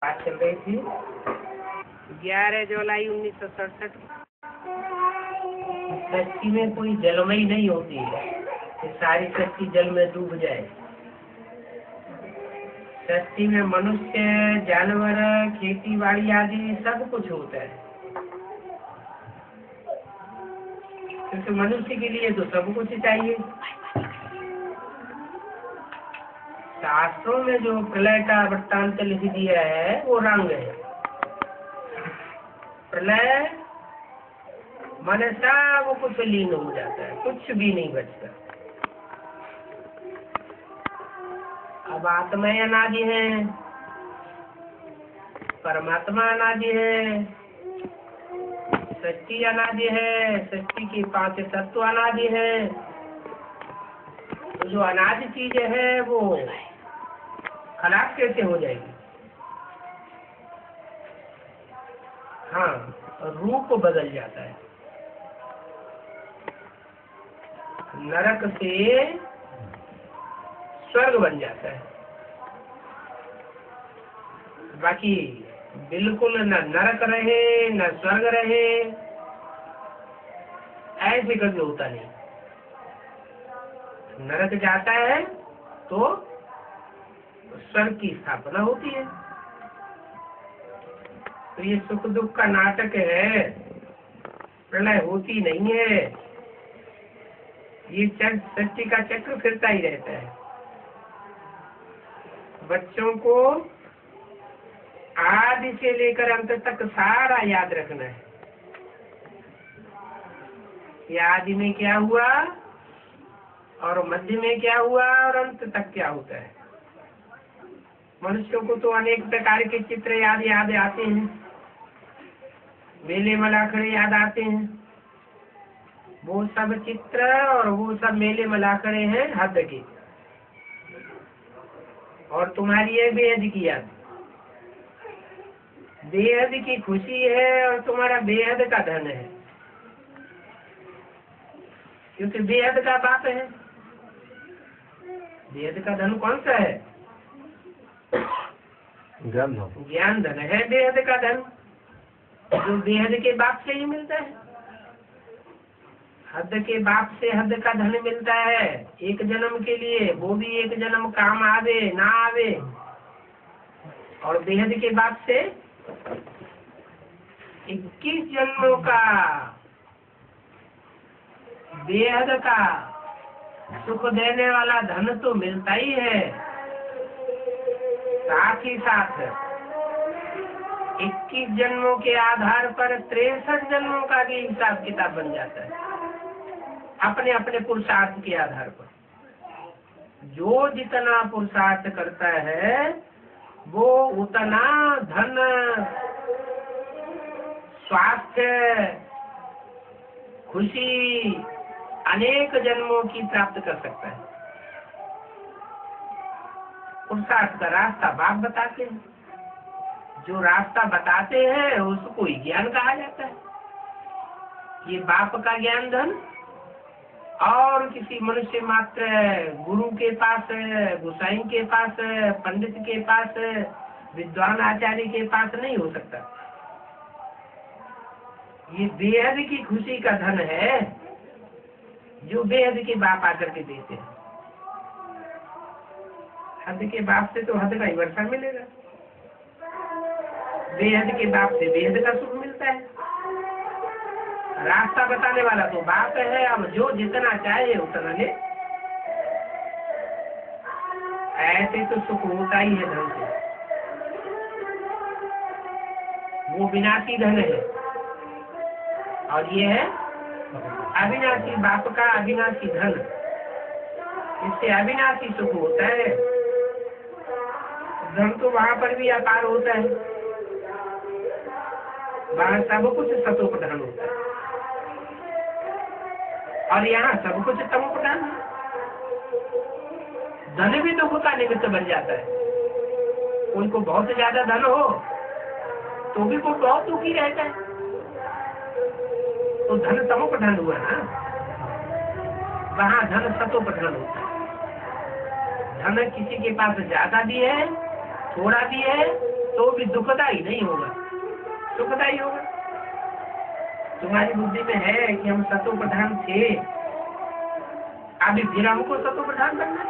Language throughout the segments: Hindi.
बात चल रही थी 11 जुलाई 1967। सृष्टि में कोई जलमयी नहीं होती है कि सारी सृष्टि जल में डूब जाए। सृष्टि में मनुष्य, जानवर, खेती बाड़ी आदि सब कुछ होता है, क्योंकि मनुष्य के लिए तो सब कुछ चाहिए। शास्त्रों में जो प्रलय का वृत्तांत लिख दिया है वो रंग है। प्रलय मन सब कुछ लीन हो जाता है, कुछ भी नहीं बचता। अब आत्मा अनादि है, परमात्मा अनादि है, सृष्टि अनादि है, सृष्टि की 5 तत्व अनादि है। तो जो अनादि चीज है वो खराब कैसे हो जाएगी? हाँ, रूप बदल जाता है। नरक से स्वर्ग बन जाता है। बाकी बिल्कुल न नरक रहे न स्वर्ग रहे, ऐसे कभी होता नहीं। नरक जाता है तो स्वर्ग की स्थापना होती है। तो ये सुख दुख का नाटक है, प्रलय होती नहीं है। ये सृष्टि का चक्र फिरता ही रहता है। बच्चों को आदि से लेकर अंत तक सारा याद रखना है कि आदि में क्या हुआ और मध्य में क्या हुआ और अंत तक क्या होता है। मनुष्यों को तो अनेक प्रकार के चित्र याद आते हैं, मेले मलाखड़े याद आते हैं। वो सब चित्र और वो सब मेले मलाखड़े हैं हद के, और तुम्हारी है बेहद की याद। बेहद की खुशी है और तुम्हारा बेहद का धन है, क्योंकि बेहद का बाप है। बेहद का धन कौन सा है? ज्ञान धन है बेहद का धन, जो बेहद के बाप से ही मिलता है। हद के बाप से हद का धन मिलता है एक जन्म के लिए, वो भी एक जन्म काम आवे ना आवे। और बेहद के बाप से 21 जन्मों का बेहद का सुख देने वाला धन तो मिलता ही है। साथ ही साथ 21 जन्मों के आधार पर 63 जन्मों का भी हिसाब किताब बन जाता है, अपने अपने पुरुषार्थ के आधार पर। जो जितना पुरुषार्थ करता है वो उतना धन, स्वास्थ्य, खुशी अनेक जन्मों की प्राप्त कर सकता है। पुरुषार्थ का रास्ता बाप बताते हैं। जो रास्ता बताते हैं उसको ही ज्ञान कहा जाता है। ये बाप का ज्ञान धन और किसी मनुष्य मात्र गुरु के पास, गुसाई के पास, पंडित के पास, विद्वान आचार्य के पास नहीं हो सकता। ये बेहद की खुशी का धन है जो बेहद के बाप आकर के देते हैं। हद के बाप से तो हद का ही वर्षा मिलेगा, बेहद के बाप से बेहद का सुख मिलता है। रास्ता बताने वाला तो बाप है। अब जो जितना चाहे उतना ले। ऐसे तो सुख होता ही है धन से। वो विनाशी धन है और ये है अविनाशी, बाप का अविनाशी धन। इससे अविनाशी सुख होता है। धन तो वहां पर भी अपार होता है, वहां सब कुछ सतोप्रधान होता है और यहाँ सब कुछ तमोप्रधान है। धन भी दुख का निमित्त बन जाता है। कोई को बहुत ज्यादा धन हो तो भी कोई बहुत दुखी रहता है, तो धन तमोप्रधान हुआ ना। वहाँ धन सतोप्रधान होता है। धन किसी के पास ज्यादा भी है, थोड़ा भी है, तो भी दुखदायी नहीं होगा, सुखदायी होगा। तुम्हारी बुद्धि में है कि हम सतो प्रधान थे, अभी फिर हमको सतो प्रधान बनना है।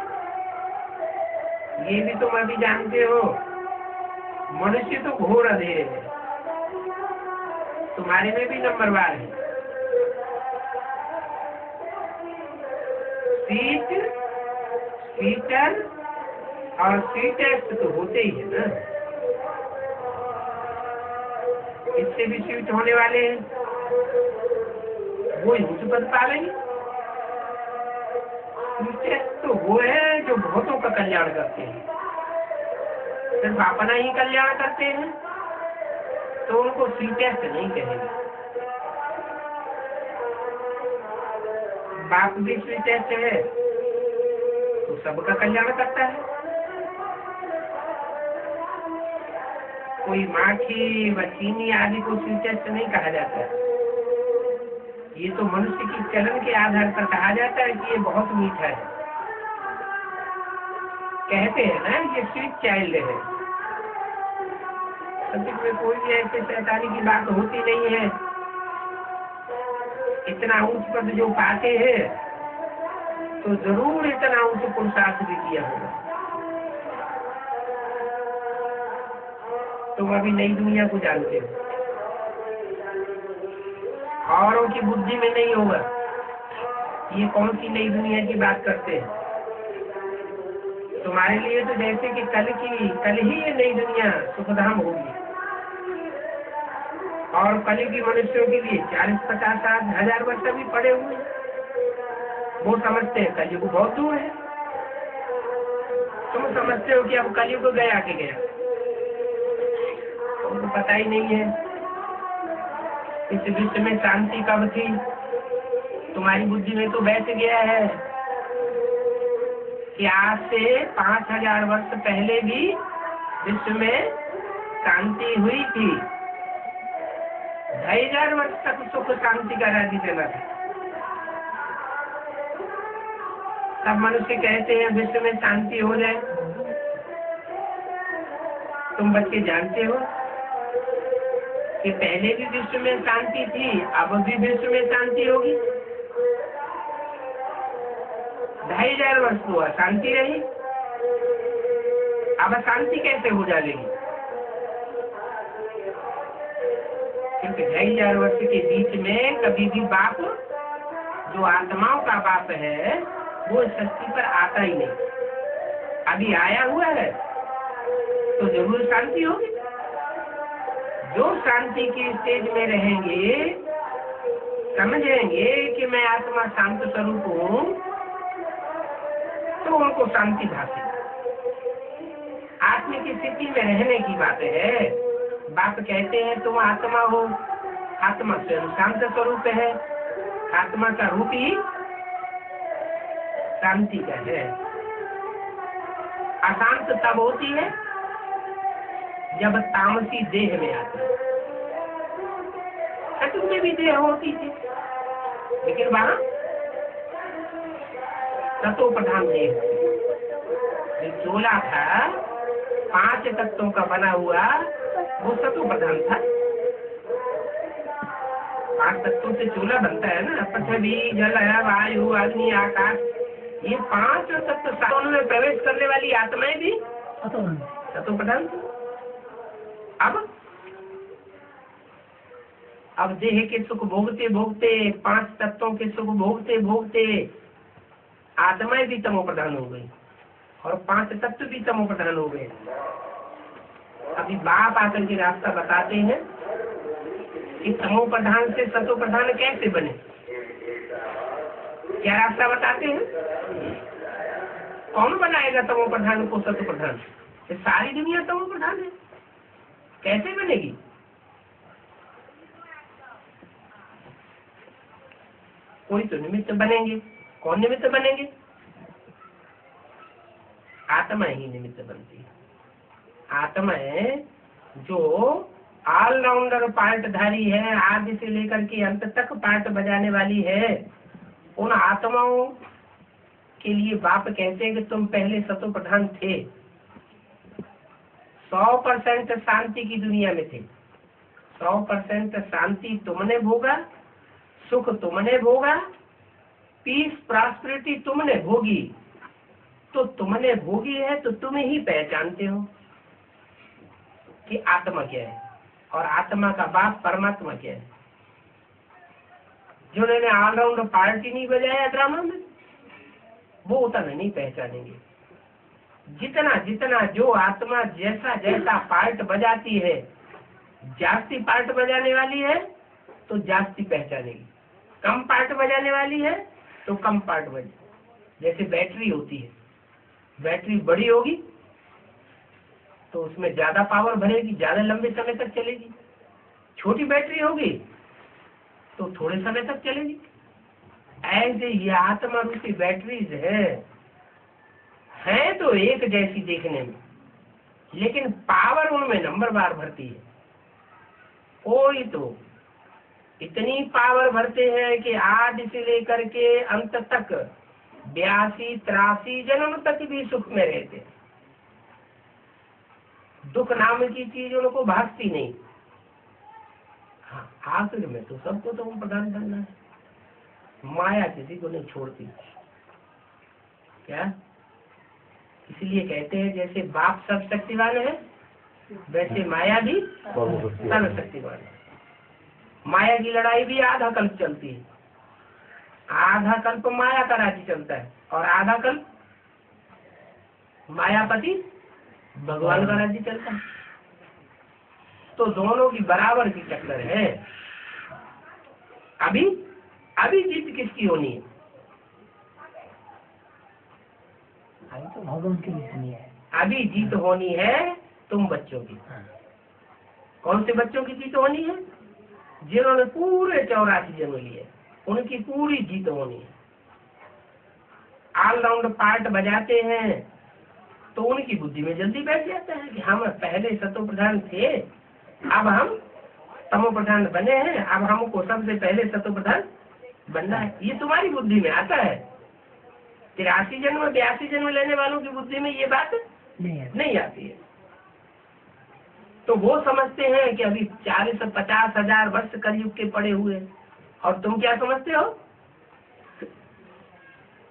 ये भी तुम अभी जानते हो, मनुष्य तो घोर अंधेरे है, तुम्हारे में भी नंबरवार है। सीटर और सीटेस्ट तो होते ही है ना, इससे भी स्वीट होने वाले हैं, वो उच्च पद पालेंगे। सीटेस्ट तो वो है जो बहुतों का कल्याण करते हैं, सिर्फ अपना ही कल्याण करते हैं तो उनको सीटेस्ट नहीं कहेंगे। बाप भी स्वीटेस्ट है तो सबका कल्याण करता है। कोई माखी व चीनी आदि को स्वीटेस्ट नहीं कहा जाता है, ये तो मनुष्य की चलन के आधार पर कहा जाता है कि ये बहुत मीठा है। कहते हैं ना ये स्वीट चाइल्ड है, सत्य में कोई भी ऐसे शैतानी की बात होती नहीं है। इतना उच्च पद जो पाते हैं तो जरूर इतना उच्च पुरुषार्थ भी किया होगा। तुम अभी नई दुनिया को जानते हो, औरों की बुद्धि में नहीं होगा। ये कौन सी नई दुनिया की बात करते हैं? तुम्हारे लिए तो जैसे कि कल ही ये नई दुनिया सुखधाम होगी, और कल की मनुष्यों के लिए 40, 50, 60, 1000 वर्ष भी पड़े हुए हैं। वो समझते हैं कलयुग बहुत दूर है, तुम समझते हो कि अब कलयुग गया के गया, तुमको पता ही नहीं है इस विश्व में शांति कब थी। तुम्हारी बुद्धि में तो बैठ गया है कि आज से 5000 वर्ष पहले भी विश्व में शांति हुई थी, 2000 वर्ष तक सुख शांति का राज्य चला था। सब मनुष्य कहते हैं विश्व में शांति हो जाए। तुम बच्चे जानते हो कि पहले भी विश्व में शांति थी, अब भी विश्व में शांति होगी। 2000 वर्ष तो अशांति रही, अब शांति कैसे हो जाएगी? क्योंकि 2000 वर्ष के बीच में कभी भी बाप जो आत्माओं का बाप है वो सृष्टि पर आता ही नहीं। अभी आया हुआ है तो जरूर शांति होगी। जो शांति के स्टेज में रहेंगे, समझेंगे कि मैं आत्मा शांत स्वरूप हूँ, तो उनको शांति भाती। आत्मा की स्थिति में रहने की बात है। बाप कहते हैं तुम आत्मा हो, आत्मा स्वयं शांत स्वरूप है, आत्मा का रूप ही शांति का है। अशांत तब होती है जब तामसी देह में आती है। सतुग में भी देह होती थी, लेकिन वहां तत्व प्रधान देह जो चोला था 5 तत्वों का बना हुआ, वो सत्व प्रधान था। 5 तत्वों से चोला बनता है ना, पृथ्वी जल वायु अग्नि आकाश, ये 5 तत्व साधन में प्रवेश करने वाली आत्माएं भी सत्व प्रधान थी। अब देह के सुख भोगते भोगते, 5 तत्वों के सुख भोगते भोगते आत्माएं भी तमो प्रधान हो गई और 5 तत्व भी तमो प्रधान हो गए। अभी बाप आकर के रास्ता बताते हैं कि तमो प्रधान से सतो प्रधान कैसे बने। क्या रास्ता बताते हैं? कौन बनाएगा तमो प्रधान को सतो प्रधान? सारी दुनिया तमो प्रधान है, कैसे बनेगी? कोई तो निमित्त बनेंगे। कौन निमित्त बनेंगे? आत्मा ही निमित्त बनती है। आत्माएं जो ऑलराउंडर पार्टधारी है, आदि से लेकर के अंत तक पार्ट बजाने वाली है, उन आत्माओं के लिए बाप कहते हैं कि तुम पहले सतो प्रधान थे, 100% शांति की दुनिया में थे, 100% शांति तुमने भोगा, सुख तुमने भोगा, पीस प्रॉस्पेरिटी तुमने भोगी। तो तुमने भोगी है तो तुम ही पहचानते हो कि आत्मा क्या है और आत्मा का बाप परमात्मा क्या है। जिन्होंने ऑलराउंड पार्टी नहीं बजाया ड्रामा में, वो उतना नहीं पहचानेंगे। जितना जितना जो आत्मा जैसा जैसा पार्ट बजाती है, जास्ती पार्ट बजाने वाली है तो जास्ती पहचानेगी, कम पार्ट बजाने वाली है तो कम पार्ट बजे। जैसे बैटरी होती है, बैटरी बड़ी होगी तो उसमें ज्यादा पावर भरेगी, ज्यादा लंबे समय तक चलेगी। छोटी बैटरी होगी तो थोड़े समय तक चलेगी। ऐसे ये आत्मा रूपी बैटरीज है तो एक जैसी देखने में, लेकिन पावर उनमें नंबर बार भरती है। कोई तो इतनी पावर भरते हैं कि आज से लेकर के अंत तक 82-83 जन्म तक भी सुख में रहते हैं। दुख नाम की चीज उनको भासती नहीं। हाँ, आखिर में तो सबको तो प्रदान करना है। माया किसी को नहीं छोड़ती क्या? इसलिए कहते हैं जैसे बाप सब शक्तिवान है, वैसे माया भी सर्वशक्तिवान है। माया की लड़ाई भी आधा कल्प चलती है। आधा कल्प माया का राज्य चलता है और आधा कल्प मायापति भगवान का राज्य चलता है। तो दोनों की बराबर की टक्कर है। अभी अभी जीत किसकी होनी है? अभी तो भगवान की जीतनी है। अभी जीत होनी है तुम बच्चों की। कौन से बच्चों की जीत होनी है? जिन्होंने पूरे 84 जन्म लिए, उनकी पूरी जीत होनी है। ऑलराउंड पार्ट बजाते हैं तो उनकी बुद्धि में जल्दी बैठ जाता है कि हम पहले सतो प्रधान थे, अब हम तमो प्रधान बने हैं, अब हमको सबसे पहले सतो प्रधान बनना है। ये तुम्हारी बुद्धि में आता है। 83 जन्म 82 जन्म लेने वालों की बुद्धि में ये बात नहीं आती है। तो वो समझते हैं कि अभी 40-50 हजार वर्ष कलयुग के पड़े हुए हैं। और तुम क्या समझते हो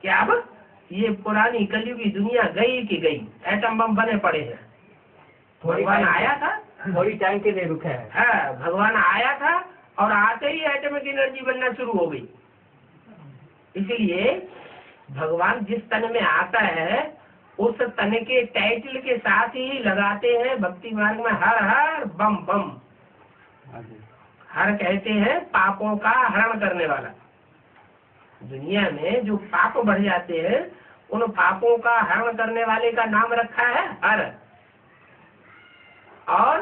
कि अब ये पुरानी कलयुगी दुनिया गई कि गई, एटम बम बने पड़े हैं। भगवान आया था, थोड़ी टाइम के लिए रुका है। हाँ, भगवान आया था और आते ही एटमिक एनर्जी बनना शुरू हो गई। इसलिए भगवान जिस तन में आता है उस तन के टाइटल के साथ ही लगाते हैं भक्ति मार्ग में हर हर बम बम। हर कहते हैं पापों का हरण करने वाला। दुनिया में जो पाप बढ़ जाते हैं उन पापों का हरण करने वाले का नाम रखा है हर। और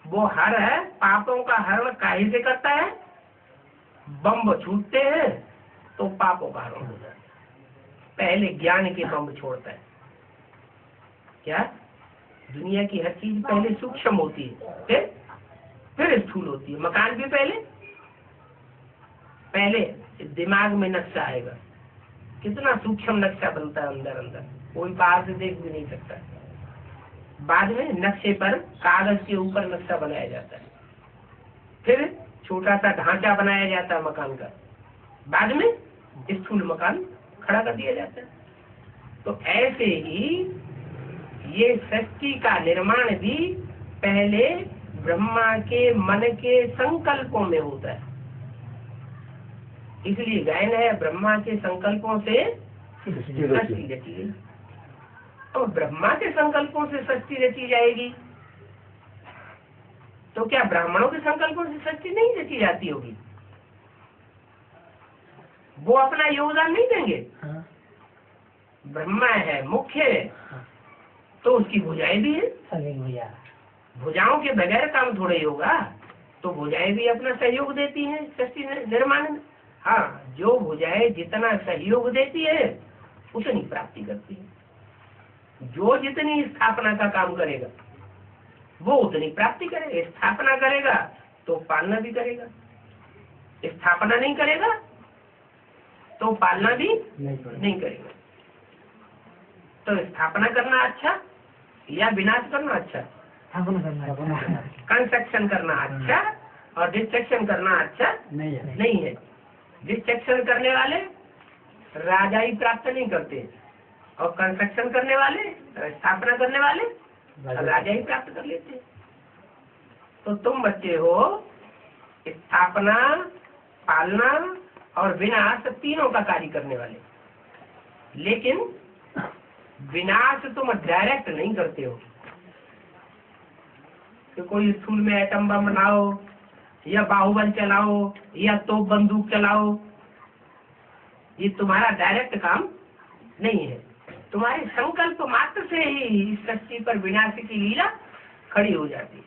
वो हर है, पापों का हरण काहे से करता है? बम छूटते हैं तो पापों का हरण हो जाता है। पहले ज्ञान के बम छोड़ता है। क्या? दुनिया की हर चीज पहले सूक्ष्म होती है, फिर स्थूल होती है। मकान भी पहले दिमाग में नक्शा आएगा। कितना सूक्ष्म नक्शा बनता है अंदर अंदर, कोई बाहर से देख भी नहीं सकता। बाद में नक्शे पर कागज के ऊपर नक्शा बनाया जाता है, फिर छोटा सा ढांचा बनाया जाता है मकान का, बाद में स्थूल मकान खड़ा कर दिया जाता है। तो ऐसे ही ये सृष्टि का निर्माण भी पहले ब्रह्मा के मन के संकल्पों में होता है। इसलिए गायन है ब्रह्मा के संकल्पों से सृष्टि रची गई। और ब्रह्मा के संकल्पों से सृष्टि रची जाएगी तो क्या ब्राह्मणों के संकल्पों से सृष्टि नहीं रची जाती होगी? वो अपना योगदान नहीं देंगे? ब्रह्मा है मुख्य है तो उसकी भुजाएं भी है। भुजाओं के बगैर काम थोड़ा ही होगा। तो भुजाएं भी अपना सहयोग देती हैं सृष्टि निर्माण में। हाँ, जो भुजाएं जितना सहयोग देती है उतनी प्राप्ति करती है। जो जितनी स्थापना का काम करेगा वो उतनी प्राप्ति करेगा। स्थापना करेगा तो पालना भी करेगा, स्थापना नहीं करेगा तो पालना भी नहीं करेगा। तो स्थापना करना अच्छा या विनाश करना अच्छा? कंस्ट्रक्शन करना अच्छा और डिस्ट्रक्शन करना अच्छा नहीं है। डिस्ट्रक्शन करने वाले राजाई प्राप्त नहीं करते और कंस्ट्रक्शन करने वाले, स्थापना करने वाले राजाई प्राप्त कर लेते। तो तुम बच्चे हो स्थापना, पालना और विनाश तीनों का कार्य करने वाले, लेकिन विनाश तुम डायरेक्ट नहीं करते हो कि कोई स्कूल में एटम बम बनाओ या बाहुबल चलाओ या तोप बंदूक चलाओ। ये तुम्हारा डायरेक्ट काम नहीं है। तुम्हारे संकल्प मात्र से ही इस सृष्टि पर विनाश की लीला खड़ी हो जाती है।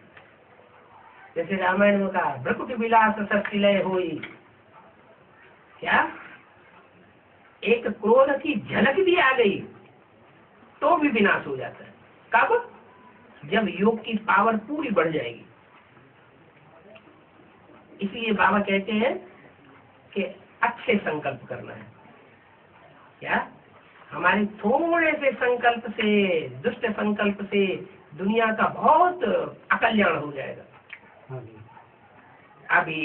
जैसे रामायण में कहा भ्रकुट विलास सृष्टि लय होई, क्या एक क्रोध की झलक भी आ गई तो भी विनाश हो जाता है। कब? जब योग की पावर पूरी बढ़ जाएगी। इसलिए बाबा कहते हैं कि अच्छे संकल्प करना है। क्या हमारे थोड़े से संकल्प से, दुष्ट संकल्प से दुनिया का बहुत अकल्याण हो जाएगा। अभी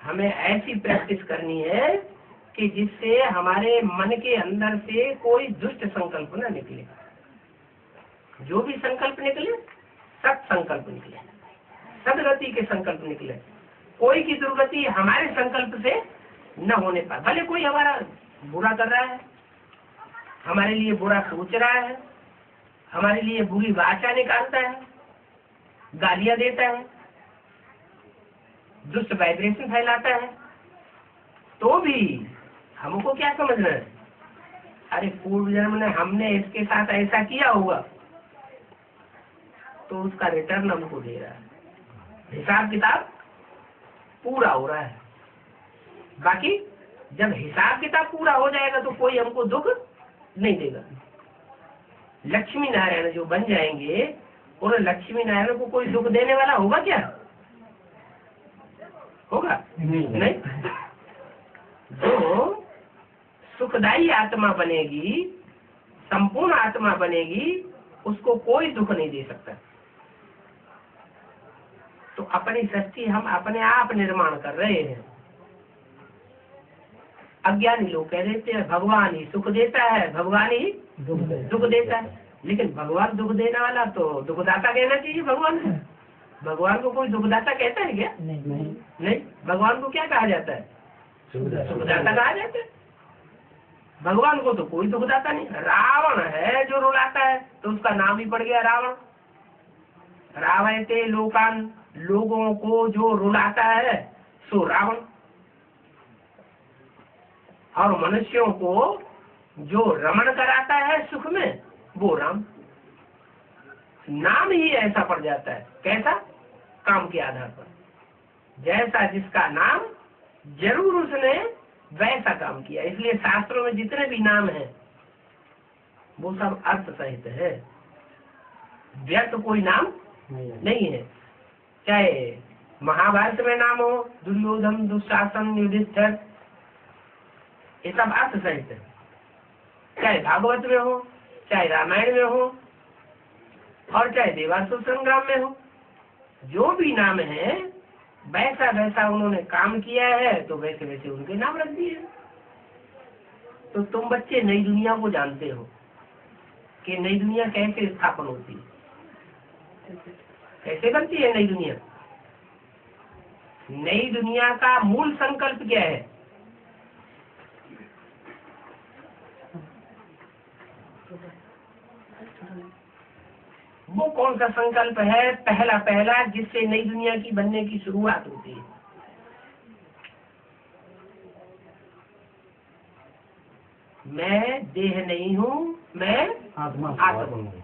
हमें ऐसी प्रैक्टिस करनी है कि जिससे हमारे मन के अंदर से कोई दुष्ट संकल्प न निकले। जो भी संकल्प निकले सत संकल्प निकले, सदगति के संकल्प निकले। कोई की दुर्गति हमारे संकल्प से न होने पाए। भले कोई हमारा बुरा कर रहा है, हमारे लिए बुरा सोच रहा है, हमारे लिए बुरी वाचा निकालता है, गालियां देता है, दुष्ट वाइब्रेशन फैलाता है, तो भी हमको क्या समझना है? अरे पूर्व जन्म ने हमने इसके साथ ऐसा किया होगा तो उसका रिटर्न हमको दे रहा है। हिसाब किताब पूरा हो रहा है। बाकी जब हिसाब किताब पूरा हो जाएगा तो कोई हमको दुख नहीं देगा। लक्ष्मी नारायण जो बन जाएंगे और लक्ष्मी नारायण को कोई दुख देने वाला होगा क्या? होगा नहीं। जो सुखदायी आत्मा बनेगी, संपूर्ण आत्मा बनेगी, उसको कोई दुख नहीं दे सकता। तो अपनी सृष्टि हम अपने आप निर्माण कर रहे हैं। अज्ञानी लोग कह देते हैं भगवान ही सुख देता है, भगवान ही दुख देता है। लेकिन भगवान दुख देने वाला तो दुखदाता कहना चाहिए भगवान को। भगवान को कोई दुखदाता कहता है क्या? नहीं। भगवान को क्या कहा जाता है? सुखदाता कहा जाता है। भगवान को तो कोई दुखदाता नहीं। रावण है जो रुलाता है तो उसका नाम ही पड़ गया रावण। रावयते लोकान, लोगों को जो रुलाता है सो रावण। और मनुष्यों को जो रमण कराता है सुख में वो राम। नाम ही ऐसा पड़ जाता है। कैसा? काम के आधार पर। जैसा जिसका नाम जरूर उसने वैसा काम किया। इसलिए शास्त्रों में जितने भी नाम हैं वो सब अर्थ सहित है। व्यर्थ कोई नाम नहीं है। चाहे महाभारत में नाम हो दुर्योधन, दुशासन, युधिष्ठिर, ये सब अर्थ सहित है। चाहे भागवत में हो, चाहे रामायण में हो और चाहे देवासुर संग्राम में हो, जो भी नाम है वैसा वैसा उन्होंने काम किया है तो वैसे वैसे उनके नाम रख दिए। तो तुम बच्चे नई दुनिया को जानते हो कि नई दुनिया कैसे स्थापन होती है, कैसे बनती है नई दुनिया। नई दुनिया का मूल संकल्प क्या है? वो कौन सा संकल्प है पहला पहला जिससे नई दुनिया की बनने की शुरुआत होती है? मैं देह नहीं हूँ, मैं आत्मा हूँ।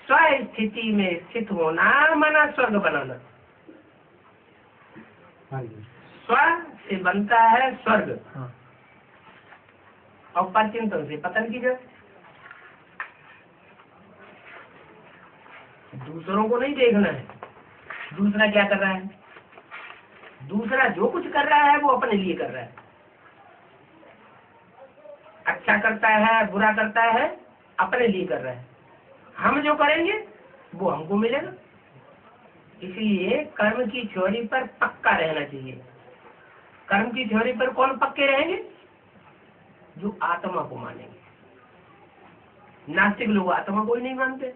स्व स्थिति में स्थित होना माना स्वर्ग बनाना। स्व से बनता है स्वर्ग और परचिंतन से पतन की जड़। दूसरों को नहीं देखना है दूसरा क्या कर रहा है। दूसरा जो कुछ कर रहा है वो अपने लिए कर रहा है। अच्छा करता है, बुरा करता है, अपने लिए कर रहा है। हम जो करेंगे वो हमको मिलेगा। इसलिए कर्म की थ्योरी पर पक्का रहना चाहिए। कर्म की थ्योरी पर कौन पक्के रहेंगे? जो आत्मा को मानेंगे। नास्तिक लोग आत्मा को ही नहीं मानते,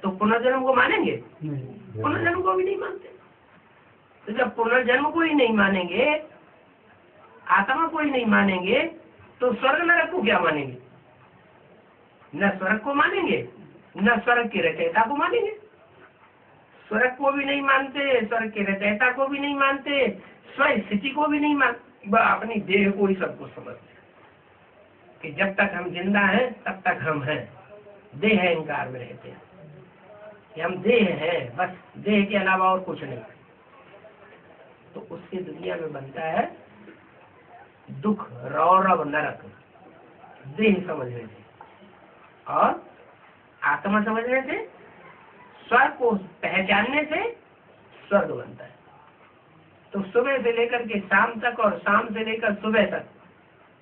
तो पुनर्जन्म को मानेंगे? पुनर्जन्म को भी नहीं मानते। तो जब पुनर्जन्म को ही नहीं मानेंगे, आत्मा को ही नहीं मानेंगे, तो स्वर्ग नरक को क्या मानेंगे? न स्वर्ग को मानेंगे, न स्वर्ग की रचयिता को मानेंगे। स्वर्ग को भी नहीं मानते, स्वर्ग के रचयिता को भी नहीं मानते, स्व स्थिति को भी नहीं मानते, अपनी देह को ही सब कुछ समझते कि जब तक हम जिंदा हैं तब तक हम हैं। देह अहंकार में रहते हैं कि हम देह हैं, बस देह के अलावा और कुछ नहीं। तो उससे दुनिया में बनता है दुख, रौरव, नरक, देह समझने से। और आत्मा समझने से, स्वर्ग को पहचानने से स्वर्ग बनता है। तो सुबह से लेकर के शाम तक और शाम से लेकर सुबह तक,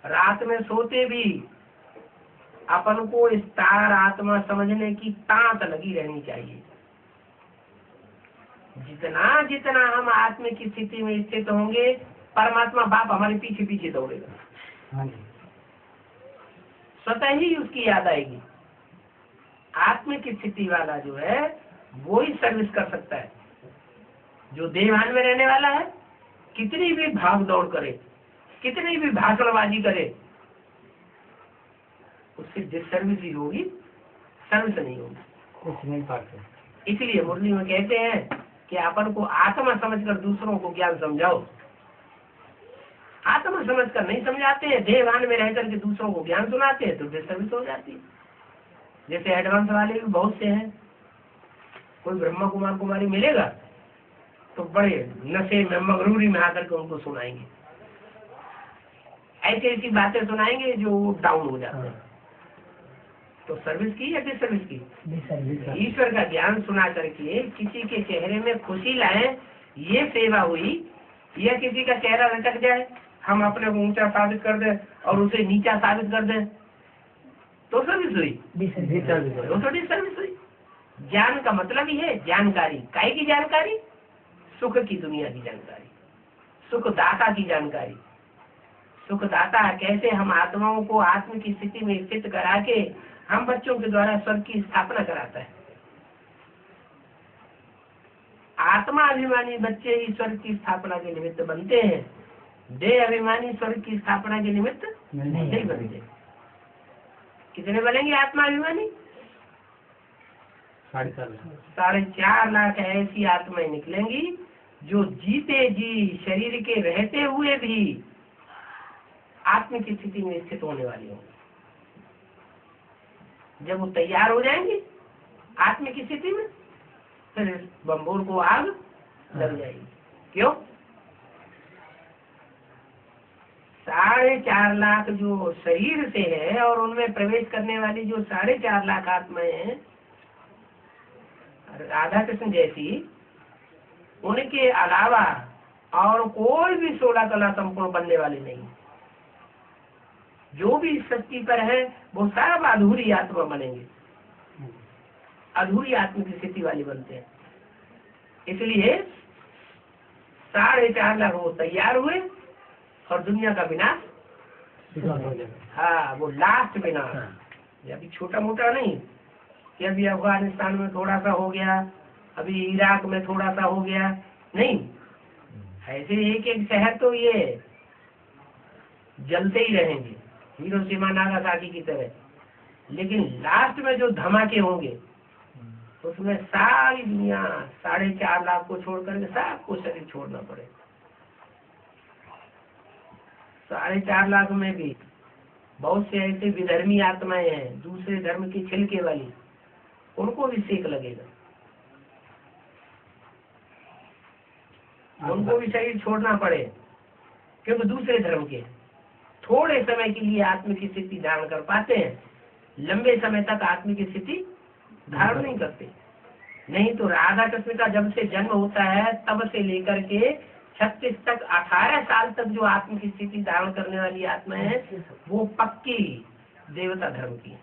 रात में सोते भी अपन को इस तार आत्मा समझने की तांत लगी रहनी चाहिए। जितना जितना हम आत्मा की स्थिति में स्थित होंगे, परमात्मा बाप हमारे पीछे पीछे दौड़ेगा। स्वतः ही उसकी याद आएगी। आत्मा की स्थिति वाला जो है वो ही सर्विस कर सकता है। जो देवान में रहने वाला है, कितनी भी भाग दौड़ करे, कितनी भी भाषणबाजी करे, उससे डिसर्विस ही होगी, सर्विस नहीं होगी, कुछ नहीं पाते। इसलिए मुरली में कहते हैं कि अपन को आत्मा समझकर दूसरों को ज्ञान समझाओ। आत्मा समझकर नहीं समझाते हैं, देवान में रहकर के दूसरों को ज्ञान सुनाते हैं, तो डिसर्विस हो जाती है। जैसे एडवांस वाले भी बहुत से हैं। कोई ब्रह्मा कुमार कुमारी मिलेगा तो बड़े नशे में, मगरूरी में आकर के उनको सुनाएंगे, ऐसी ऐसी बातें सुनाएंगे जो डाउन हो जाते हैं। तो सर्विस की या डिसर्विस की? ईश्वर का ज्ञान सुना करके किसी के चेहरे में खुशी लाए, ये सेवा हुई। या किसी का चेहरा लटक जाए, हम अपने को ऊंचा साबित कर दें और उसे नीचा साबित कर दें, तो सर्विस हुई, तो डिसर्विस हुई। ज्ञान का मतलब ही है जानकारी। काय की जानकारी? सुख की दुनिया की जानकारी, सुखदाता की जानकारी। सुखदाता कैसे हम आत्माओं को आत्म की स्थिति में स्थित करा के हम बच्चों के द्वारा स्वर्ग की स्थापना कराता है। आत्मा अभिमानी बच्चे ही स्वर्ग की स्थापना के निमित्त बनते हैं, देह अभिमानी स्वर्ग की स्थापना के निमित्त नहीं बनते। कितने बनेंगे आत्मा अभिमानी? 4.5 लाख ऐसी आत्माएं निकलेंगी जो जीते जी शरीर के रहते हुए भी आत्म की स्थिति में स्थित होने वाली होंगी। जब वो तैयार हो जाएंगे आत्म की स्थिति में, फिर बम्बोर को आग लग जाएगी। क्यों? 4.5 लाख जो शरीर से है और उनमें प्रवेश करने वाली जो 4.5 लाख आत्माएं हैं, राधा कृष्ण जैसी, उनके अलावा और कोई भी 16 कला संपूर्ण बनने वाली नहीं। जो भी सृष्टि पर है वो सब अधूरी आत्मा बनेंगे, अधूरी आत्मा की स्थिति वाली बनते हैं। इसलिए 4.5 लाख वो तैयार हुए और दुनिया का विनाश। हाँ, वो लास्ट विनाश। अभी छोटा मोटा नहीं कि अभी अफगानिस्तान में थोड़ा सा हो गया, अभी इराक में थोड़ा सा हो गया, नहीं। ऐसे एक एक शहर तो ये जलते ही रहेंगे, हिरोशिमा नागासाकी की तरह। लेकिन लास्ट में जो धमाके होंगे उसमें सारी दुनिया 4.5 लाख को छोड़ करके सबको शरीर छोड़ना पड़े। 4.5 लाख में भी बहुत से ऐसे विधर्मी आत्माएं हैं, दूसरे धर्म की छिलके वाली, उनको भी सेक लगेगा, उनको भी शरीर छोड़ना पड़े, क्योंकि दूसरे धर्म के थोड़े समय के लिए आत्म की स्थिति धारण कर पाते हैं, लंबे समय तक आत्म की स्थिति धारण नहीं करते। नहीं तो राधा कृष्ण का जब से जन्म होता है तब से लेकर के 36 तक 18 साल तक जो आत्म की स्थिति धारण करने वाली आत्मा है वो पक्की देवता धर्म की है।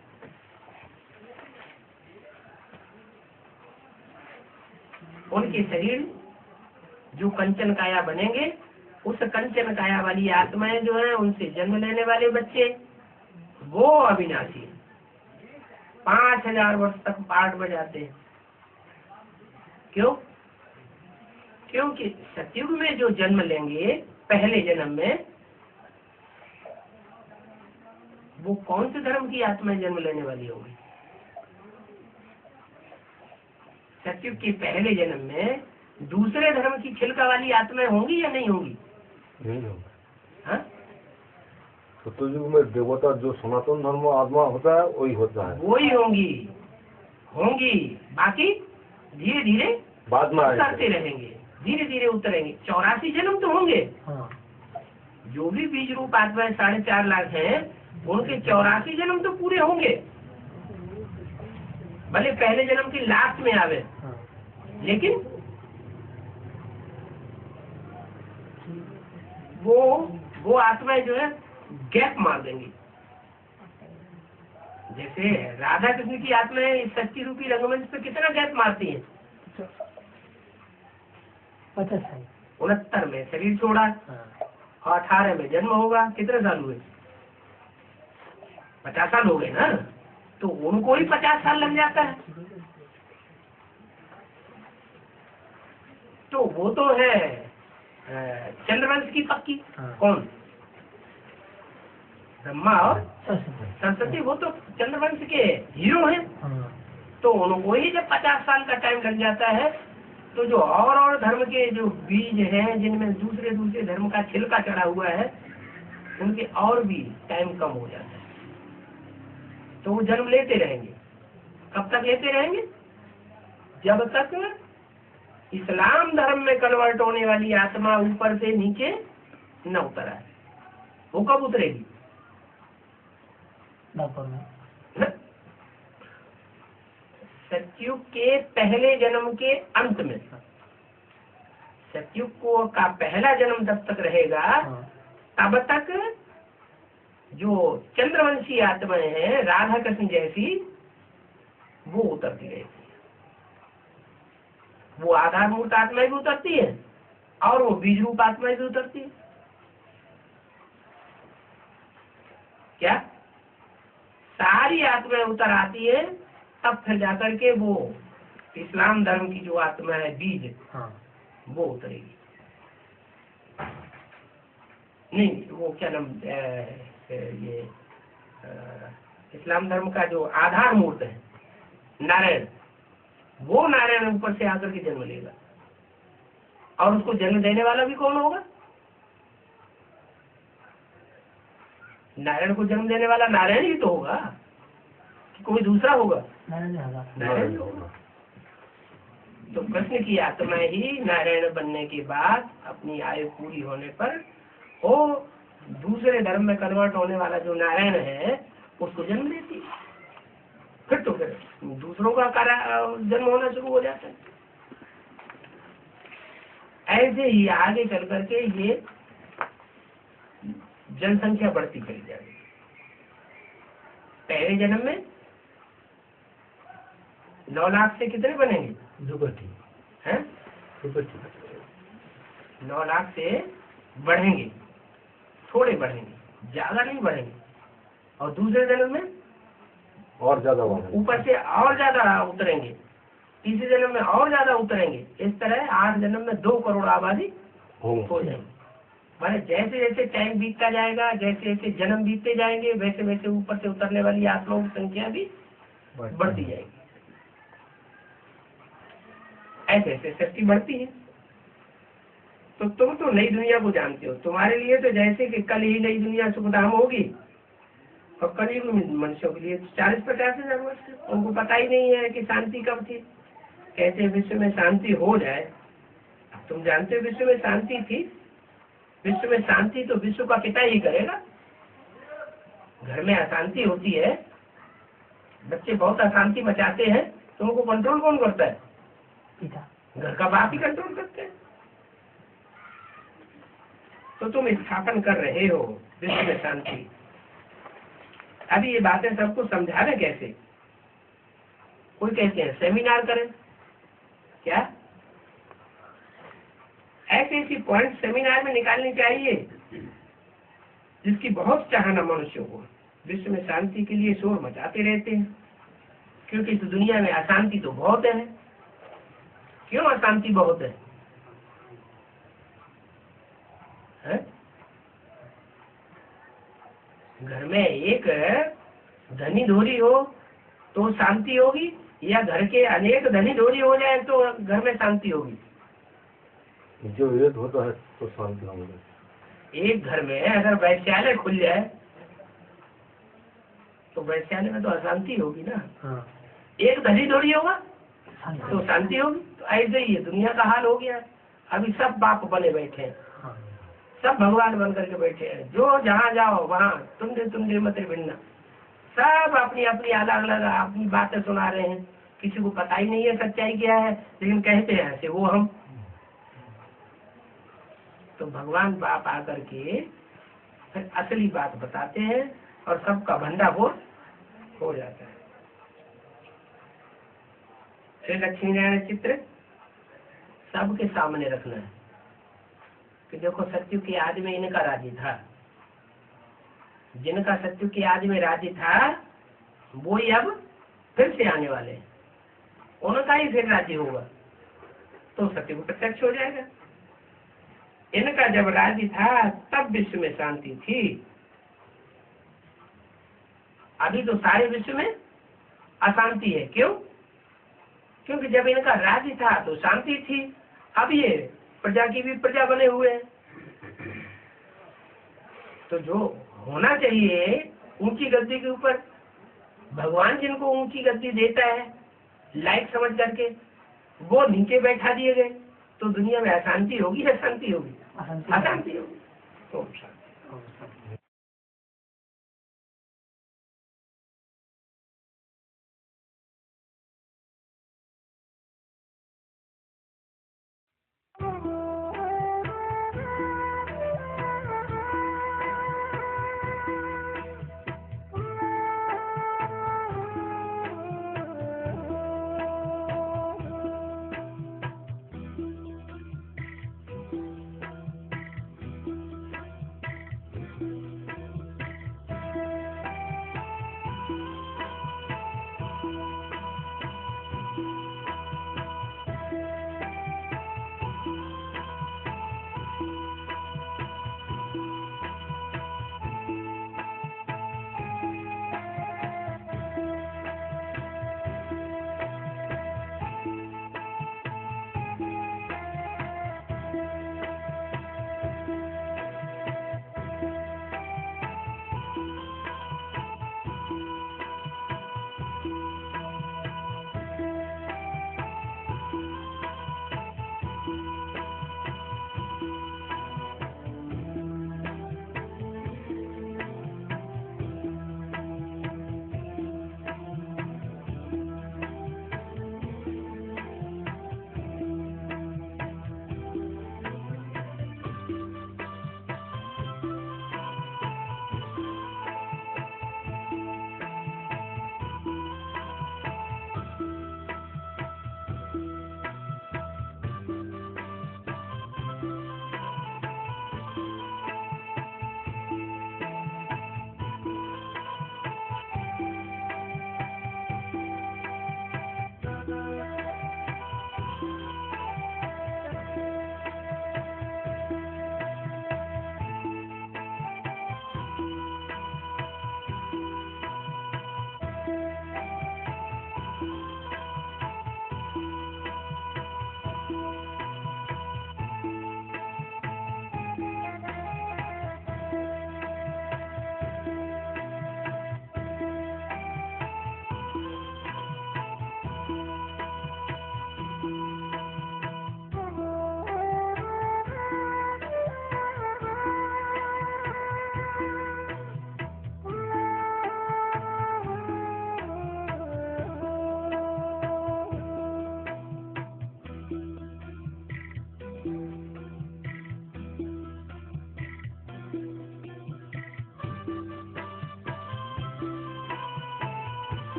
उनके शरीर जो कंचन काया बनेंगे, उस कंचन काया वाली आत्माएं जो है, उनसे जन्म लेने वाले बच्चे वो अविनाशी 5000 वर्ष तक पाठ बजाते हैं। क्यों? क्योंकि सतयुग में जो जन्म लेंगे पहले जन्म में, वो कौन से धर्म की आत्माएं जन्म लेने वाली होंगी? सतयुग के पहले जन्म में दूसरे धर्म की छिलका वाली आत्माएं होंगी या नहीं होंगी? नहीं होगा। हाँ? सतयुग में देवता जो सनातन धर्म आत्मा होता है वही होता है, वही होंगी। बाकी धीरे धीरे बाद में उतरते रहेंगे, धीरे धीरे उतरेंगे। 84 जन्म तो होंगे। हाँ। जो भी बीज रूप आत्माएं 4.5 लाख हैं, उनके 84 जन्म तो पूरे होंगे। भले पहले जन्म के लास्ट में आवे, हाँ। लेकिन वो आत्माएं जो है गैप मार देंगी। जैसे राधा कृष्ण की आत्माएं शक्ति रूपी रंगमंच पे कितना गैप मारती हैं? 50 साल। 69 में शरीर छोड़ा, हाँ। और 18 में जन्म होगा। कितने साल हुए? 50 साल हो गए ना। तो उनको ही 50 साल लग जाता है। तो वो तो है चंद्रवंश की पक्की। हाँ। कौन? ब्रह्मा और सरस्वती। सरस्वती, वो तो चंद्रवंश के हीरो हैं। हाँ। तो उनको ही जब 50 साल का टाइम लग जाता है, तो जो और धर्म के जो बीज हैं, जिनमें दूसरे धर्म का छिलका चढ़ा हुआ है, उनके और भी टाइम कम हो जाता है। तो वो जन्म लेते रहेंगे। कब तक लेते रहेंगे? जब तक इस्लाम धर्म में कन्वर्ट होने वाली आत्मा ऊपर से नीचे न उतर आए। वो कब उतरेगी? सतयुग के पहले जन्म के अंत में। सतयुग को का पहला जन्म जब तक रहेगा, तब तक जो चंद्रवंशी आत्माएं हैं, राधा कृष्ण जैसी, वो उतरती रहेगी। वो आधारभूत आत्माएं भी उतरती है, और वो बीज रूप आत्माएं भी उतरती है। क्या सारी आत्माएं उतर आती है, तब फिर जाकर के वो इस्लाम धर्म की जो आत्मा है बीज, हाँ। वो उतरेगी। नहीं, वो क्या नाम, ये इस्लाम धर्म का जो आधार मूर्त है नारायण, वो नारायण ऊपर से आकर के जन्म लेगा। और उसको जन्म देने वाला भी कौन होगा? नारायण को जन्म देने वाला नारायण ही तो होगा, कि कोई दूसरा होगा? नारायण होगा। तो कृष्ण की आत्मा ही नारायण बनने के बाद अपनी आयु पूरी होने पर वो दूसरे धर्म में कन्वर्ट होने वाला जो नारायण है, उसको जन्म देती है। फिर तो फिर दूसरों का जन्म होना शुरू हो जाता है। ऐसे ही आगे चल करके ये जनसंख्या बढ़ती चली जाएगी। पहले जन्म में 9 लाख से कितने बनेंगे? 9 लाख से बढ़ेंगे, थोड़े बढ़ेंगे, ज्यादा नहीं बढ़ेंगे। और दूसरे जन्म में और ज्यादा, ऊपर से और ज्यादा उतरेंगे, तीसरे जन्म में और ज्यादा उतरेंगे। इस तरह 8 जन्म में 2 करोड़ आबादी हो जाएंगे। माने जैसे जैसे टाइम बीतता जाएगा, जैसे जैसे जन्म बीतते जाएंगे, वैसे वैसे ऊपर से उतरने वाली आत्माओं की संख्या भी बढ़ती जाएगी। ऐसे ऐसे शक्ति बढ़ती है। तो तुम तो नई दुनिया को जानते हो। तुम्हारे लिए तो जैसे कि कल ही नई दुनिया सुखधाम होगी, और कलयुग में मनुष्यों के लिए 40-50 हजार वर्ष, उनको पता ही नहीं है कि शांति कब थी। कैसे विश्व में शांति हो जाए? तुम जानते हो विश्व में शांति थी। विश्व में शांति तो विश्व का पिता ही करेगा। घर में अशांति होती है, बच्चे बहुत अशांति मचाते हैं, तो उनको कंट्रोल कौन करता है? पिता। घर का बाप ही कंट्रोल करते हैं। तो तुम स्थापन कर रहे हो विश्व में शांति। अभी ये बातें सबको समझाने कैसे? कोई कहते हैं सेमिनार करें, क्या ऐसे ऐसी पॉइंट सेमिनार में निकालनी चाहिए जिसकी बहुत चाहना मनुष्यों को। विश्व में शांति के लिए शोर मचाते रहते हैं, क्योंकि इस दुनिया में अशांति तो बहुत है। क्यों अशांति बहुत है? घर में एक धनी धोरी हो तो शांति होगी, या घर के अनेक धनी धोरी हो जाए तो घर में शांति होगी? जो एक होता है तो शांति होगी। एक घर में अगर वैश्यालय खुल जाए तो वैश्यालय में तो अशांति होगी ना। हाँ। एक धनी धोरी होगा शांति। तो शांति होगी। तो ऐसे ही है, दुनिया का हाल हो गया। अभी सब बाप बने बैठे हैं, हाँ। सब भगवान बन करके बैठे हैं। जो जहाँ जाओ वहाँ तुम मत भिड़ना। सब अपनी अपनी अलग अलग अपनी बातें सुना रहे हैं। किसी को पता ही नहीं है सच्चाई क्या है, लेकिन कहते हैं ऐसे वो हम। तो भगवान बाप आकर के फिर असली बात बताते हैं और सबका भंडाफोड़ हो जाता है। फिर लक्ष्मी नारायण चित्र सबके सामने रखना है कि देखो सत्युग के आदि में इनका राज्य था, जिनका सत्युग के आदि में राज्य था वो ही अब फिर से आने वाले हैं, उनका ही फिर राज्य होगा, तो सत्युग प्रत्यक्ष हो जाएगा। इनका जब राज्य था तब विश्व में शांति थी। अभी तो सारे विश्व में अशांति है। क्यों? क्योंकि जब इनका राज्य था तो शांति थी। अब ये प्रजा की भी प्रजा बने हुए हैं। तो जो होना चाहिए ऊंची गद्दी के ऊपर, भगवान जिनको ऊंची गद्दी देता है लाइक समझ करके, वो नीचे बैठा दिए गए, तो दुनिया में अशांति होगी या शांति होगी? अशांति होगी। तो शांति।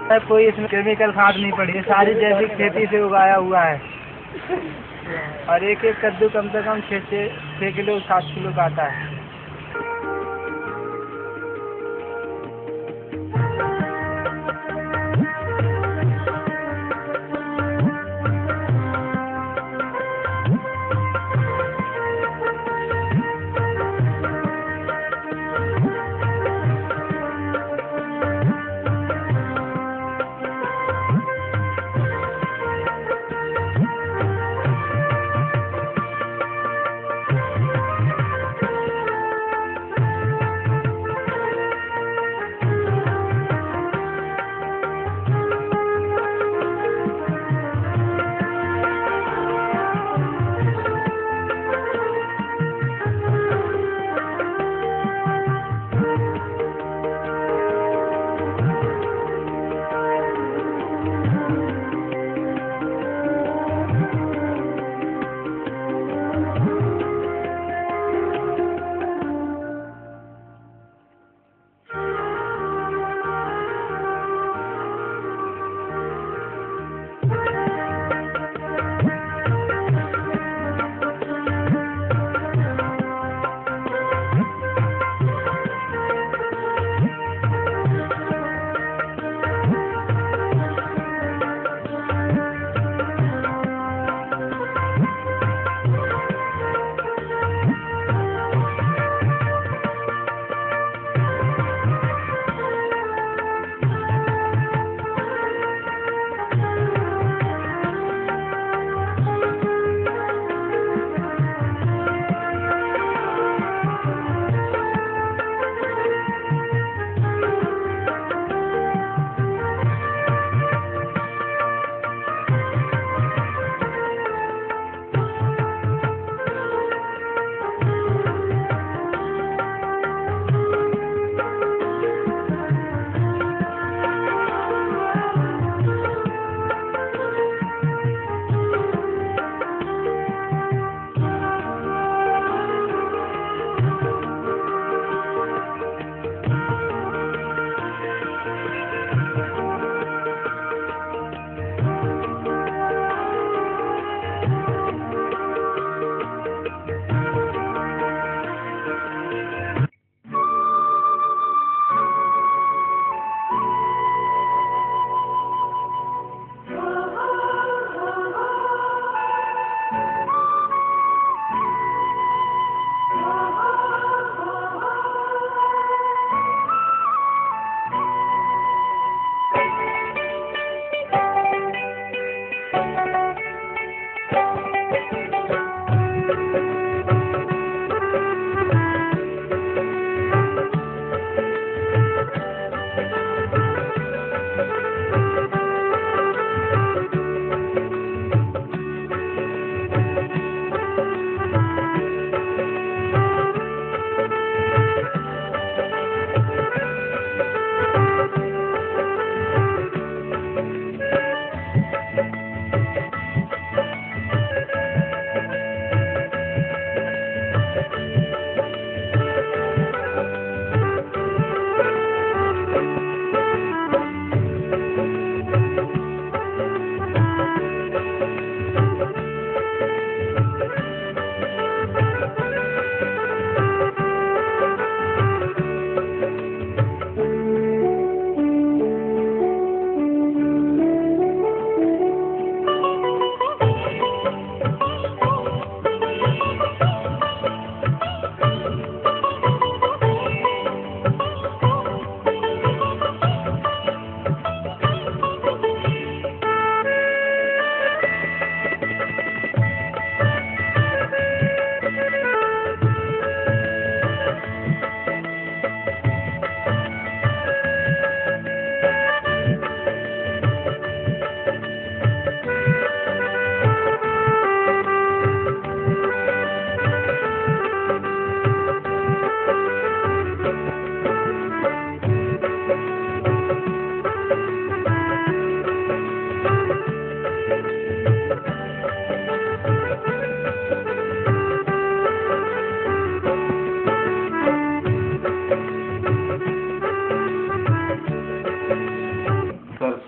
कोई इसमें केमिकल खाद नहीं पड़ी है, सारी जैविक खेती से उगाया हुआ है। और एक एक कद्दू कम से कम 6 किलो 7 किलो का आता है।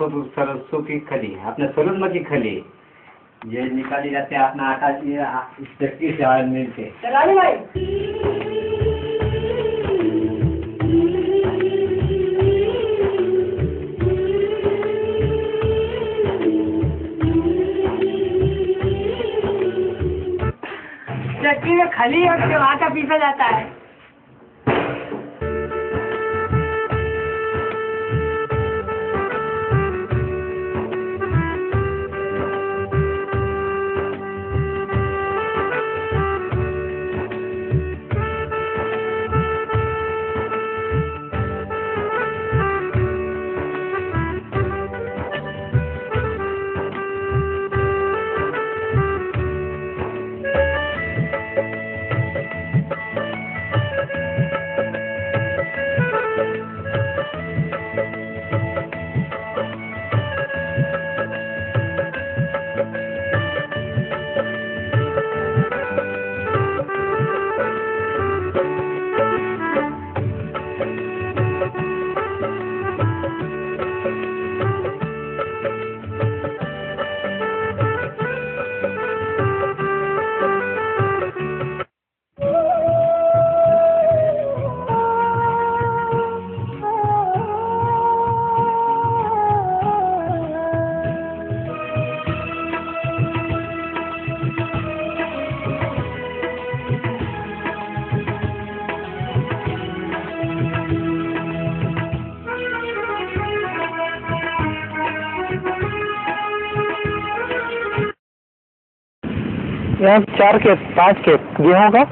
सरसों की खली, अपने सरोज की खली ये निकाली जाते हैं अपना आटा इस फैक्ट्री से ऑयल मिल के। चलानी भाई चक्की में खली और जो आटा पीसा जाता है। यहाँ 4 खेत 5 खेत गेहूँ का।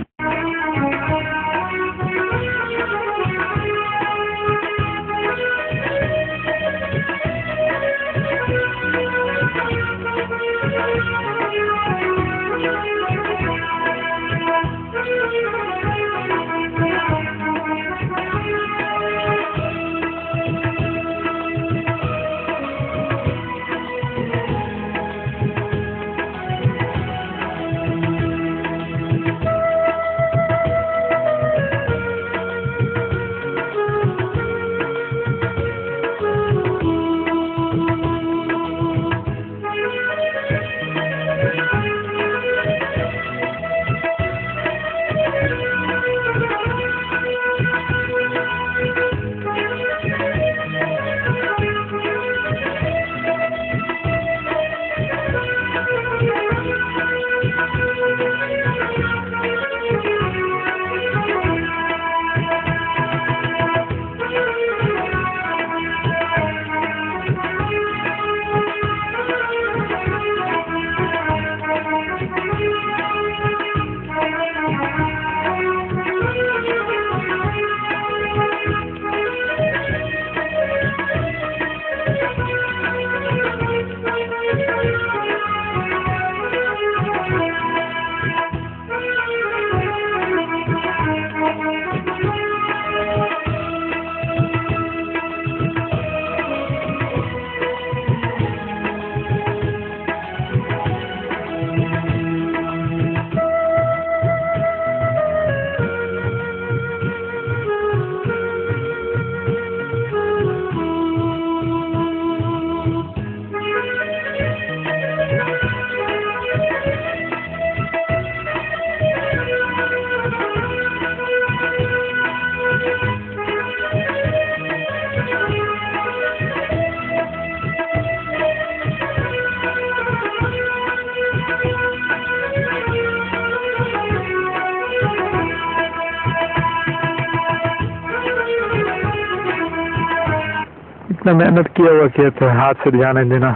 इतना मेहनत किया हुआ खेत है, हाथ से जाने देना।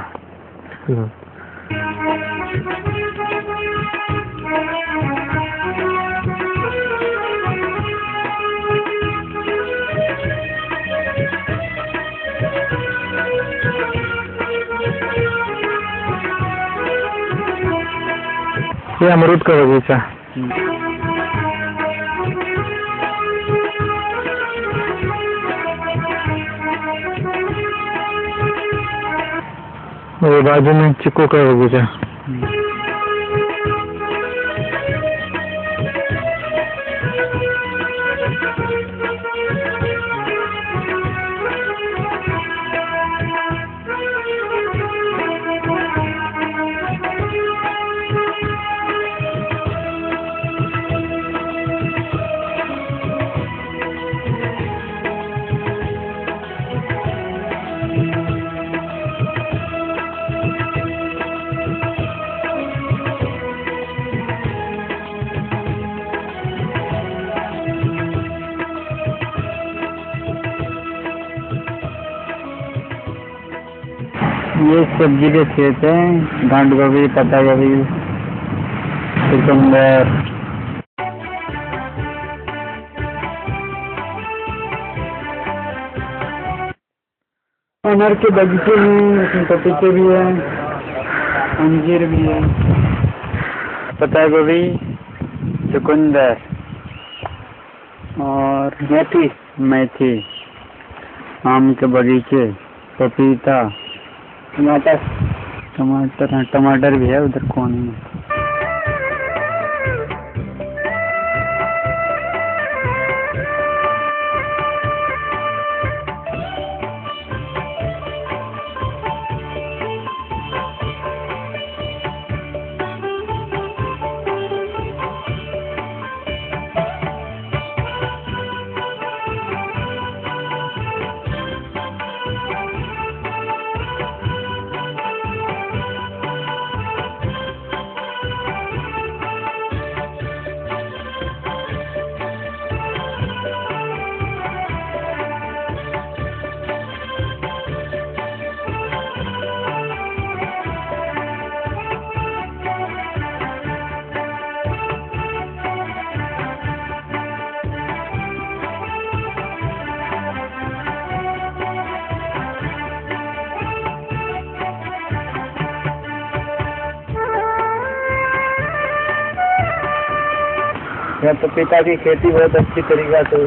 ये अमरूद का बगीचा। और बाजू में चिक्कू का बगीचा। ये सब्जी के खेत हैं, गांठ गोभी, पत्ता गोभी, चुकंदर। अनार के बगीचे हैं, उसमें पपीते भी हैं, अंजीर भी है, पत्ता गोभी, चुकंदर और मेथी, आम के बगीचे, पपीता, टमाटर भी है उधर कोने में। यहाँ पपीता की खेती बहुत अच्छी तरीका से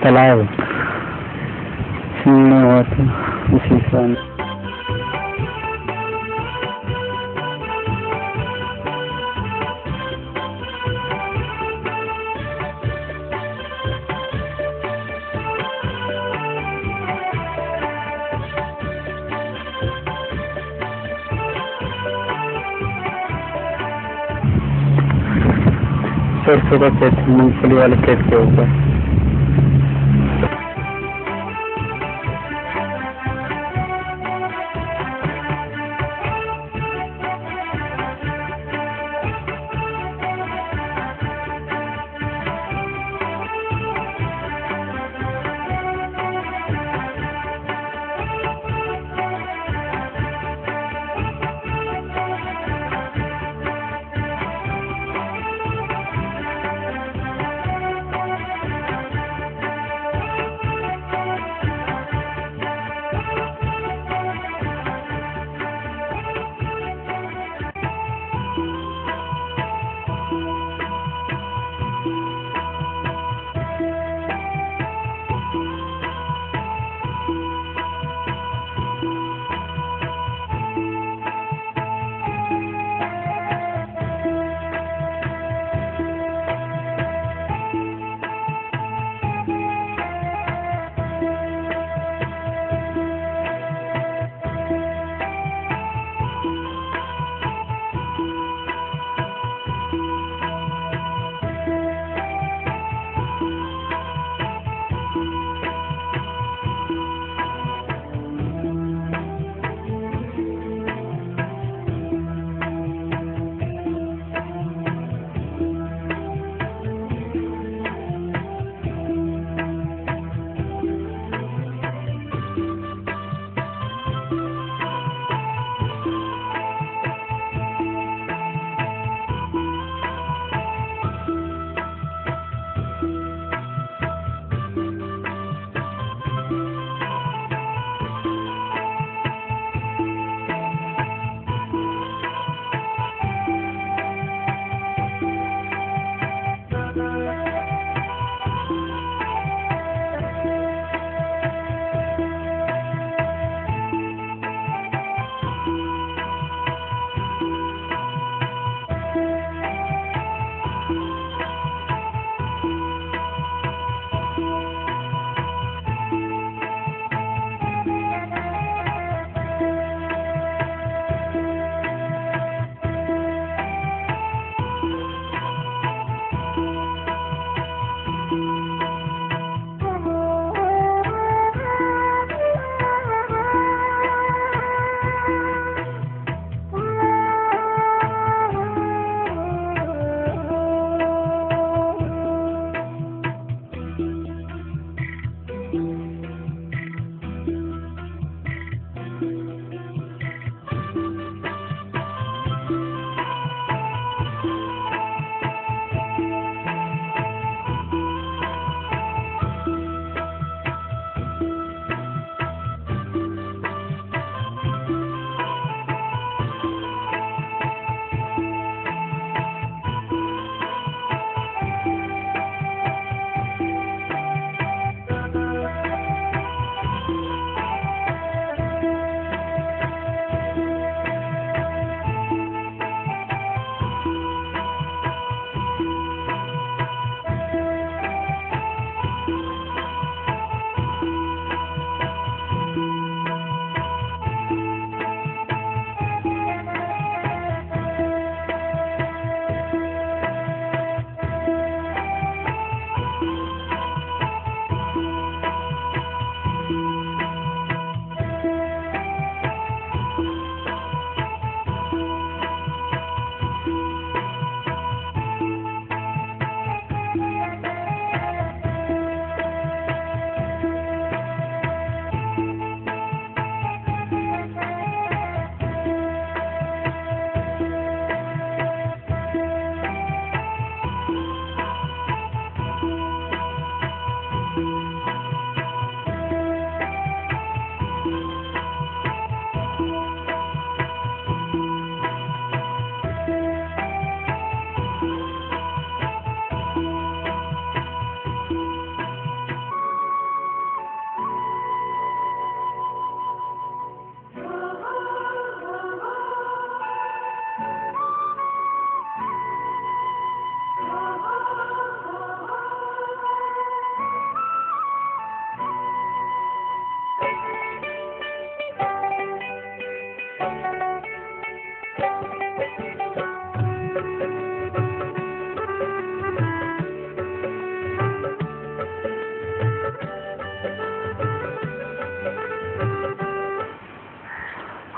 तालाब होता उसी साल। सरसों का खेत, मूंगफली वाले खेत के ऊपर।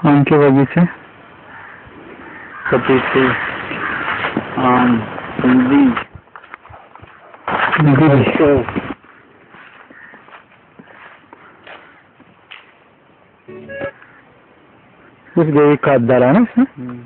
आम के बगीचे, पपीते, आम, इमली, कुछ जैविक खाद डाला है ना इसमें।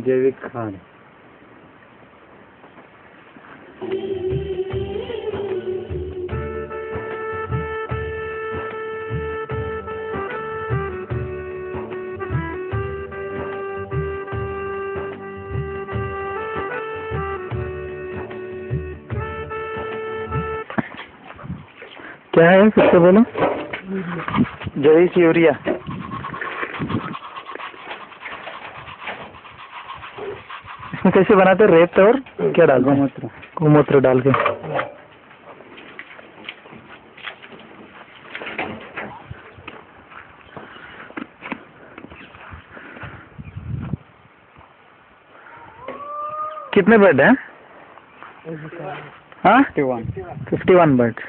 जैविक खाद। क्या है फिर से बोलो। जैविक यूरिया। इसमें कैसे बनाते हैं? रेत और क्या डालते हैं? गोमूत्र डाल के। कितने बेड हैं? हाँ 51 बेड।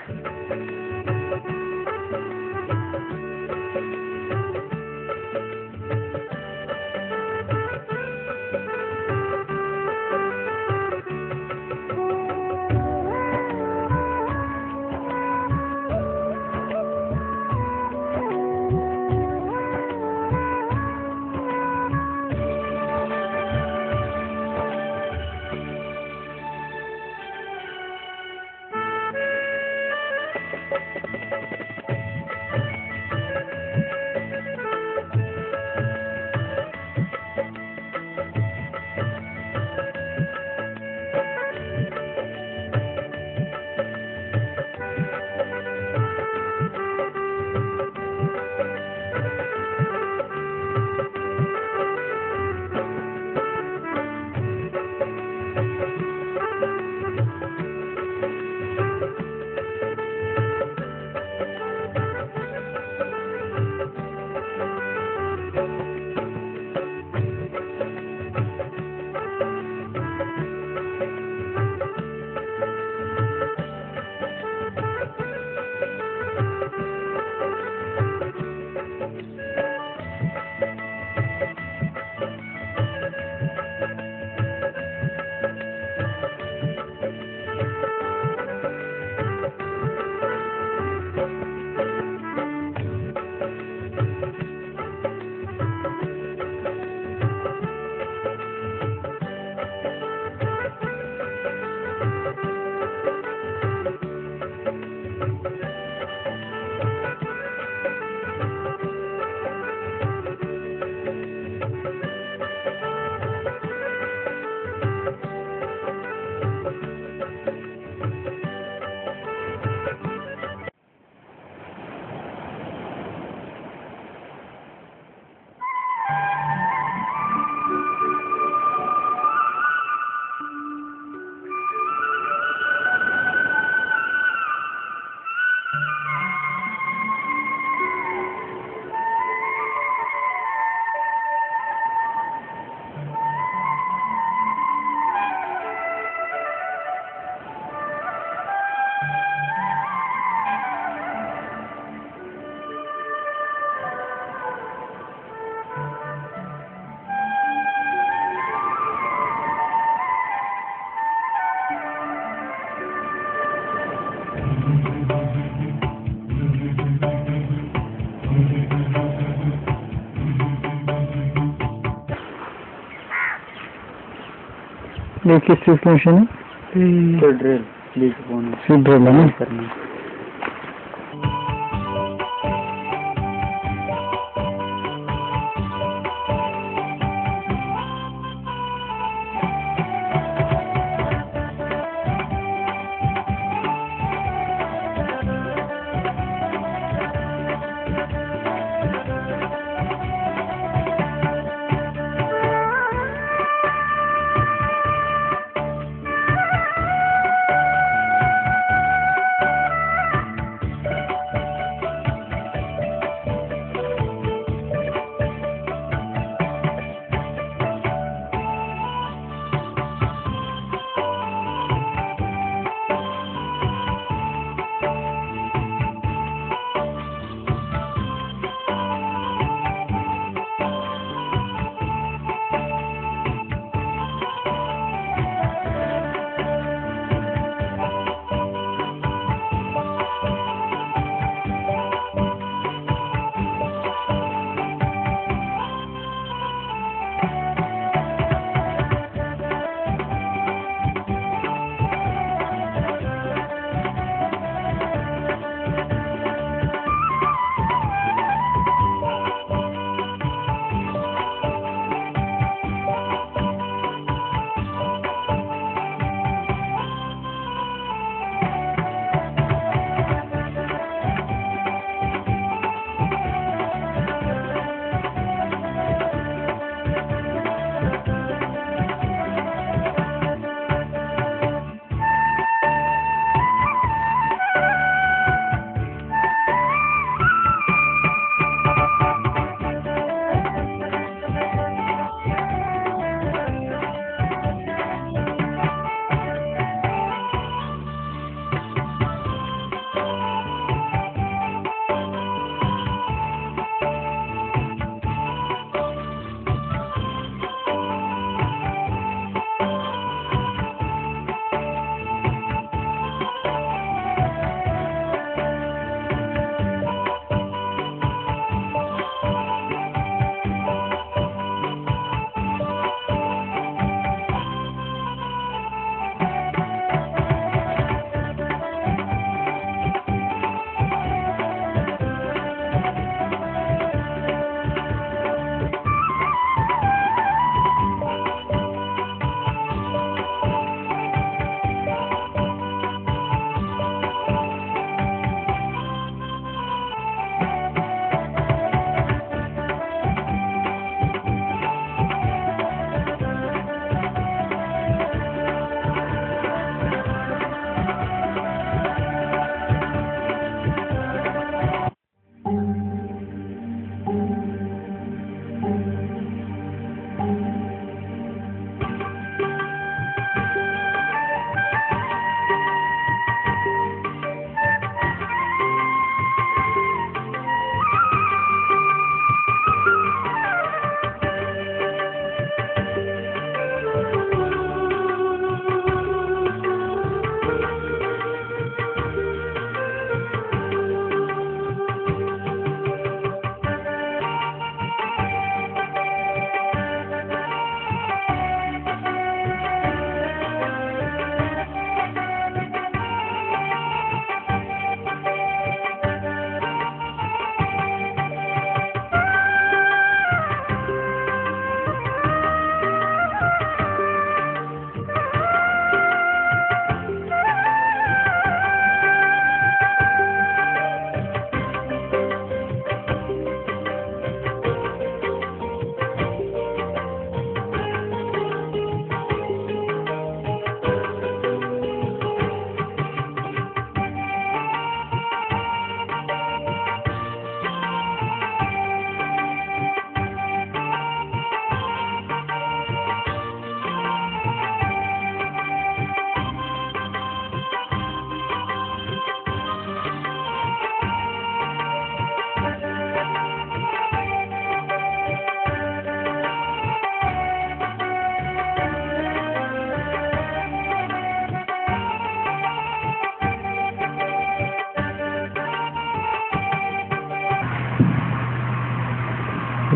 ये किस चीज़ की मशीन है? ड्रिल सीड ड्रिल है ना करना।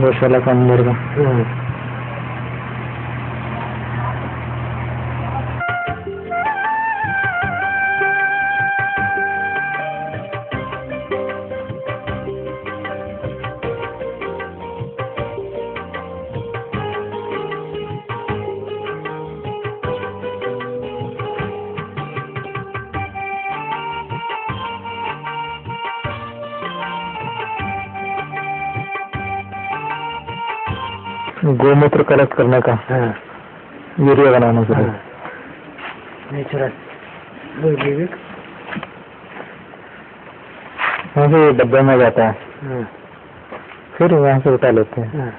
गौशाला का अंदर का। गोमूत्र कलेक्ट करने का, यूरिया बनाने के लिए। नेचुरल वहाँ से डब्बे में जाता है, फिर वहाँ से उठा लेते हैं।